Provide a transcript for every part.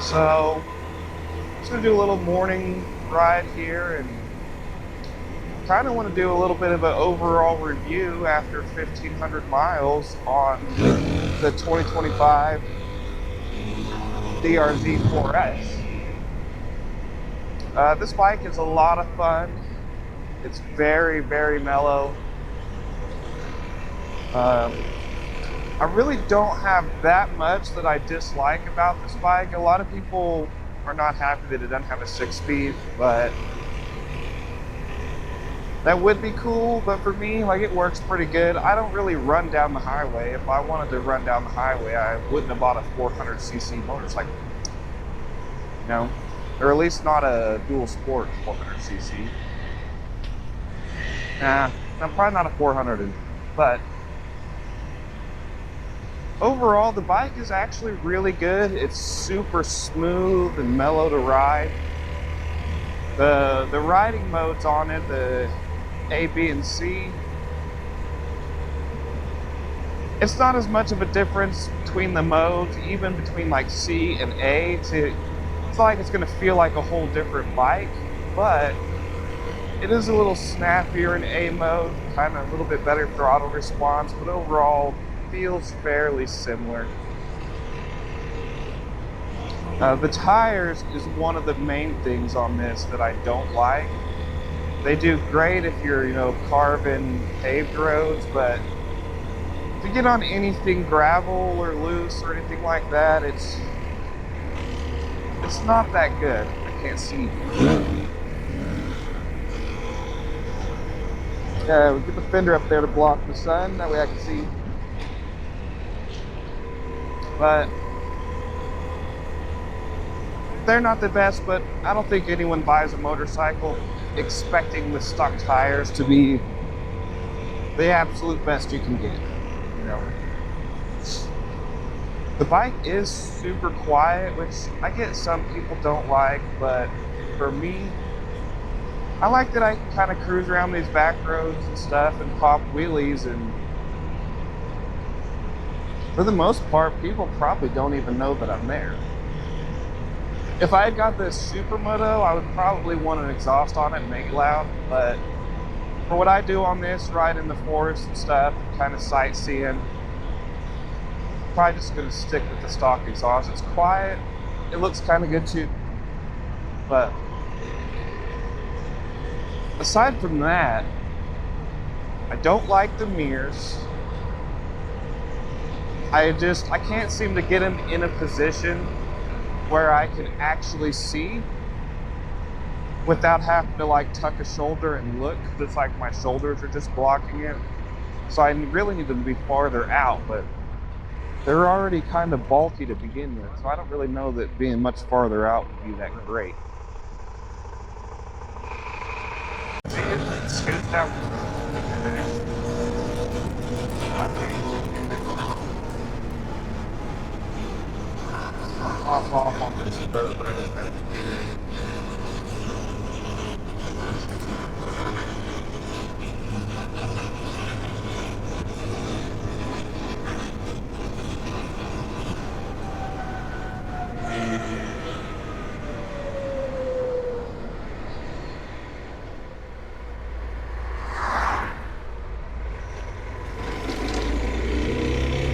So, just gonna do a little morning ride here and kind of want to do a little bit of an overall review after 1,500 miles on the 2025 DRZ4S. This bike is a lot of fun. It's very, very mellow. I really don't have that much that I dislike about this bike. A lot of people are not happy that it doesn't have a 6-speed, but that would be cool. But for me, like, it works pretty good. I don't really run down the highway. If I wanted to run down the highway, I wouldn't have bought a 400cc motorcycle, you know, or at least not a dual sport 400cc. Nah, I'm probably not a 400, but overall, the bike is actually really good. It's super smooth and mellow to ride. The riding modes on it, the A, B, and C, it's not as much of a difference between the modes, even between like C and A. It's not like it's going to feel like a whole different bike, but it is a little snappier in A mode, kind of a little bit better throttle response, but overall feels fairly similar. The tires is one of the main things on this that I don't like. They do great if you're, carving paved roads, but if you get on anything gravel or loose or anything like that, it's not that good. I can't see. Yeah, we get the fender up there to block the sun, that way I can see. But they're not the best, but I don't think anyone buys a motorcycle expecting the stock tires to be the absolute best you can get. The bike is super quiet, which I get some people don't like, but for me, I like that I can kind of cruise around these back roads and stuff and pop wheelies, and for the most part, people probably don't even know that I'm there. If I had got this supermoto, I would probably want an exhaust on it and make it loud, but for what I do on this, ride in the forest and stuff, kind of sightseeing, probably just gonna stick with the stock exhaust. It's quiet, it looks kind of good too, but aside from that, I don't like the mirrors. I can't seem to get them in a position where I can actually see without having to like tuck a shoulder and look. It's like my shoulders are just blocking it. So I really need them to be farther out, but they're already kind of bulky to begin with. So I don't really know that being much farther out would be that great. See, it scoots down. Off. This is better.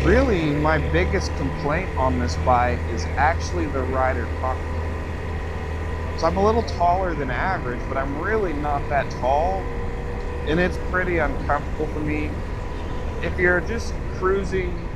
Really, my biggest complaint on this bike is actually the rider cockpit. So I'm a little taller than average, but I'm really not that tall, and it's pretty uncomfortable for me. If you're just cruising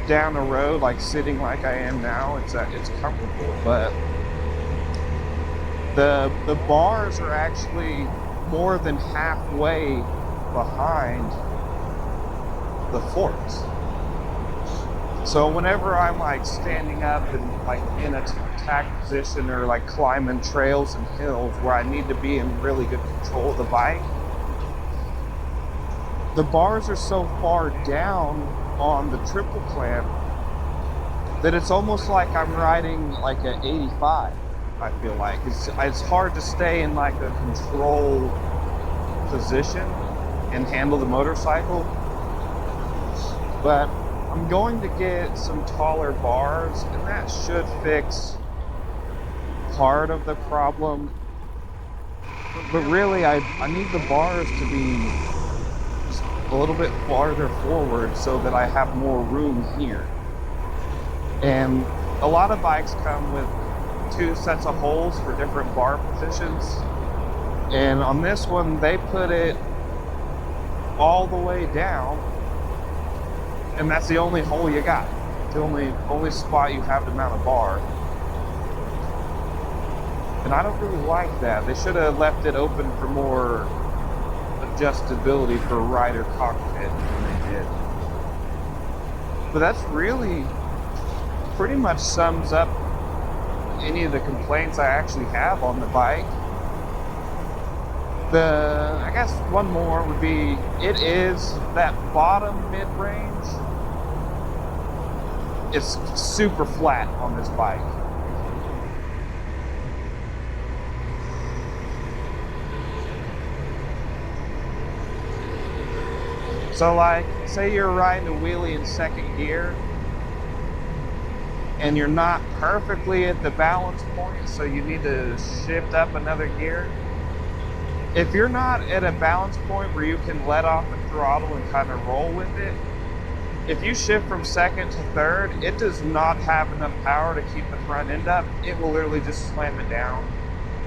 down the road, like sitting like I am now, it's comfortable, but the bars are actually more than halfway behind the forks. So whenever I'm like standing up and like in a tack position or like climbing trails and hills where I need to be in really good control of the bike, the bars are so far down on the triple clamp that it's almost like I'm riding like an 85. I feel like it's hard to stay in like a control position and handle the motorcycle. But I'm going to get some taller bars, and that should fix part of the problem. But really, I need the bars to be just a little bit farther forward so that I have more room here. And a lot of bikes come with 2 sets of holes for different bar positions. And on this one, they put it all the way down, and that's the only hole you got. The only spot you have to mount a bar. And I don't really like that. They should have left it open for more adjustability for rider cockpit than they did. But that's really pretty much sums up any of the complaints I actually have on the bike. I guess one more would be, it is that bottom mid-range. It's super flat on this bike. So like, say you're riding a wheelie in 2nd gear, and you're not perfectly at the balance point, so you need to shift up another gear. If you're not at a balance point where you can let off the throttle and kind of roll with it, if you shift from 2nd to 3rd, it does not have enough power to keep the front end up. It will literally just slam it down.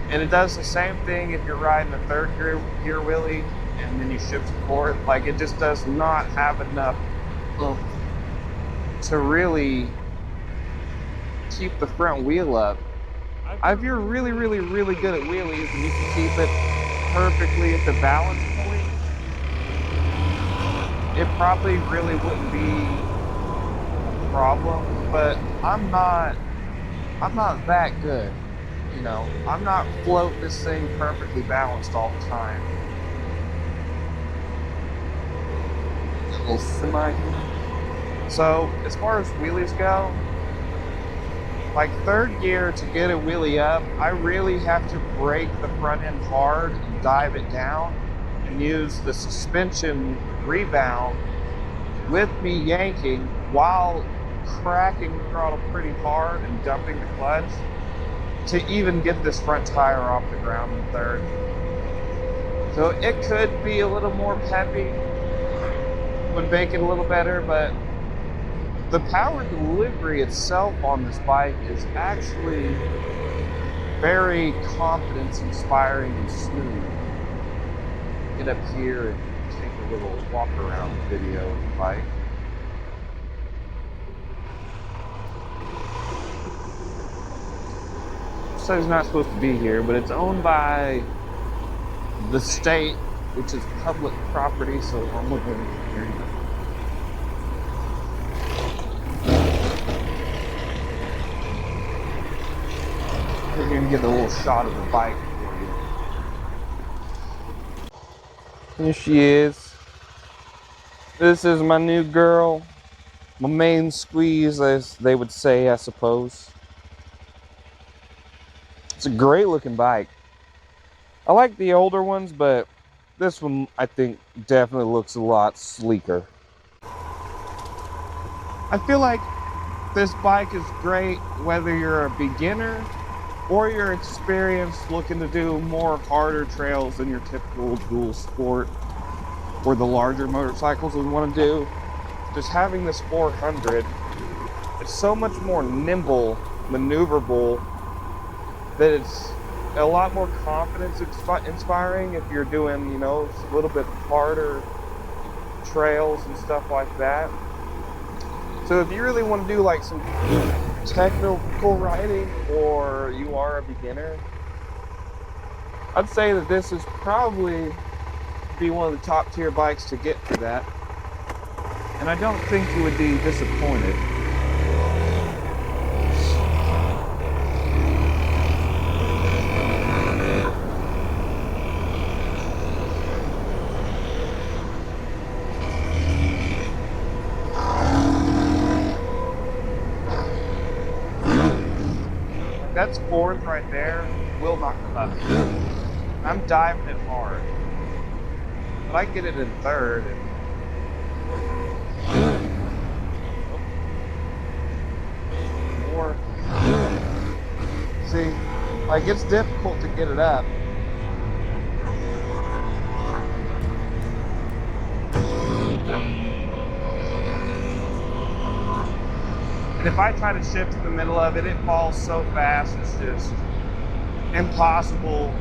And it does the same thing if you're riding a 3rd gear wheelie and then you shift to 4th. Like, it just does not have enough to really keep the front wheel up. If you're really, really, really good at wheelies and you can keep it perfectly at the balance point, it probably really wouldn't be a problem. But I'm not that good, you know. I'm not floating this thing perfectly balanced all the time. A little semi. So as far as wheelies go, like 3rd gear, to get a wheelie up, I really have to brake the front end hard and dive it down and use the suspension rebound with me yanking while cracking the throttle pretty hard and dumping the clutch to even get this front tire off the ground in 3rd. So it could be a little more peppy, would make it a little better, but the power delivery itself on this bike is actually very confidence-inspiring and smooth. Get up here and take a little walk-around video of the bike. So it's not supposed to be here, but it's owned by the state, which is public property, so I'm looking here. We're gonna get a little shot of the bike for you. Here she is. This is my new girl. My main squeeze, as they would say, I suppose. It's a great looking bike. I like the older ones, but this one I think definitely looks a lot sleeker. I feel like this bike is great whether you're a beginner or you're experienced looking to do more harder trails than your typical dual sport or the larger motorcycles we want to do. Just having this 400, it's so much more nimble, maneuverable, that it's a lot more confidence inspiring if you're doing, you know, a little bit harder trails and stuff like that. So if you really want to do like some technical riding, or you are a beginner, I'd say that this is probably be one of the top tier bikes to get for that. And I don't think you would be disappointed. That's 4th right there, will not come up. I'm diving it hard. But I get it in 3rd. Like, it's difficult to get it up. And if I try to shift in the middle of it, it falls so fast, it's just impossible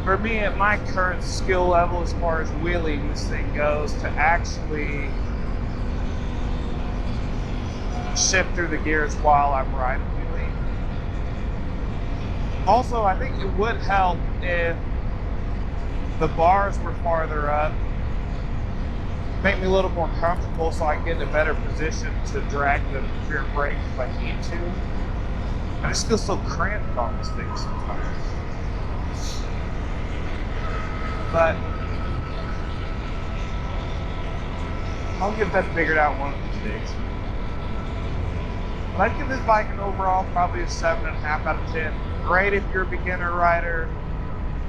for me at my current skill level as far as wheeling this thing goes to actually shift through the gears while I'm riding wheelie. Also, I think it would help if the bars were farther up, make me a little more comfortable so I can get in a better position to drag the rear brake if I need to. I just feel so cramped on this thing sometimes. But I'll get that figured out one of these days. But I'd give this bike an overall probably a 7.5 out of 10. Great if you're a beginner rider.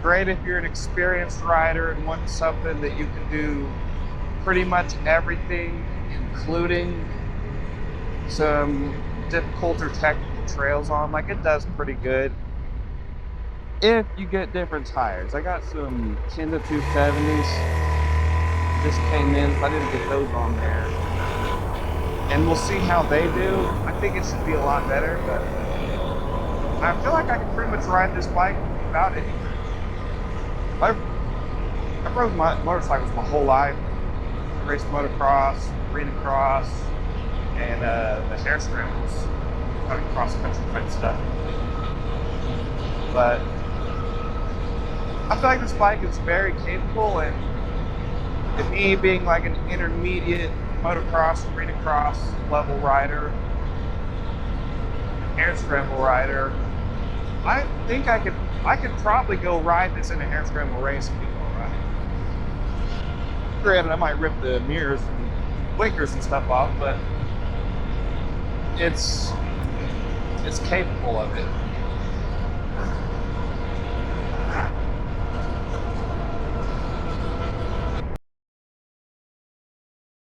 Great if you're an experienced rider and want something that you can do pretty much everything, including some difficult or technical trails on. Like, it does pretty good if you get different tires. I got some Kinda 270s just came in, so I didn't get those on there, and we'll see how they do. I think it should be a lot better, but I feel like I can pretty much ride this bike without it. I've rode motorcycles my whole life. Raced motocross, arena cross, and the hair scrambles, kind of cross country type stuff. But I feel like this bike is very capable, and me being like an intermediate motocross, arena cross level rider, hair scramble rider, I think I could probably go ride this in a hair scramble race and be all right. Granted, I might rip the mirrors and blinkers and stuff off, but it's capable of it.